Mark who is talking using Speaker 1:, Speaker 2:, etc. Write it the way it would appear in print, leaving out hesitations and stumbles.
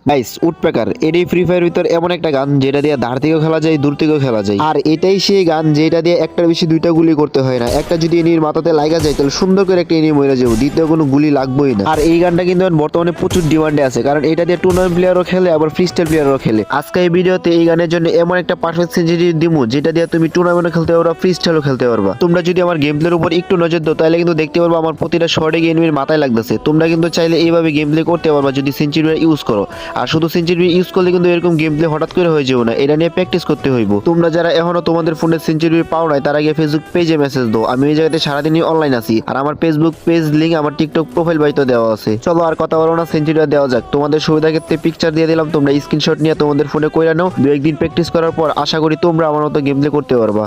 Speaker 1: Guys woodpecker এটাই free fire ভিতর এমন একটা গান যেটা দিয়ে ধার থেকেও খেলা যায়, দূর থেকেও খেলা যায়। আর এটাই সেই গান যেটা দিয়ে একটার বেশি দুইটা গুলি করতে হয় না। একটা যদি এনির মাথাতে লাগা যায় তাহলে সুন্দর করে একটা এনি মরে যাবো, দ্বিতীয় কোনো গুলি লাগবেই না। আর এই গানটা কিন্তু বর্তমানে প্রচুর ডিমান্ডে আছে, কারণ এটা দিয়ে টুর্নামেন্ট প্লেয়ারও খেলে, আবার ফ্রি স্টাইল প্লেয়ারও খেলে। আজকে এই ভিডিওতে এই গানের জন্য এমন একটা পারফেক্ট সেঞ্চুরি দিমু যেটা দিয়ে তুমি টুর্নামেন্টও খেলতে পারবা, ফ্রি স্টাইলও খেলতে পারবা। তোমরা যদি আমার গেম প্লের উপর একটু নজর দাও তাহলে কিন্তু দেখতে পারবা আমার প্রতিটা শর্টে এনিমির মাথায় লাগতেছে। তোমরা কিন্তু চাইলে এইভাবে গেম প্লে করতে পারবা যদি সেঞ্চুরি ইউজ করো। আর শুধু সেঞ্চুরি ইউজ করলে কিন্তু এরকম গেম প্লে হঠাৎ করে হয়ে যাবে না, এটা নিয়ে প্র্যাকটিস করতে হইব। তোমরা যারা এখনো তোমাদের ফোনে সেঞ্চুরি পাও নাই তারা গিয়ে ফেসবুক পেজে মেসেজ দাও। আমি এই জায়গাতে সারাদিনই অনলাইন আছি, আর আমার ফেসবুক পেজ লিংক আমার টিকটক প্রোফাইল বাইতে দেওয়া আছে। চলো আর কথা বলো না, সেঞ্চুরিটা দেওয়া যাক। তোমাদের সুবিধা ক্ষেত্রে পিকচার দিয়ে দিলাম, তোমরা স্ক্রিনশট নিয়ে তোমাদের ফোনে কইরা নাও। দু একদিন প্র্যাকটিস করার পর আশা করি তোমরা আমার মতো গেম প্লে করতে পারবা।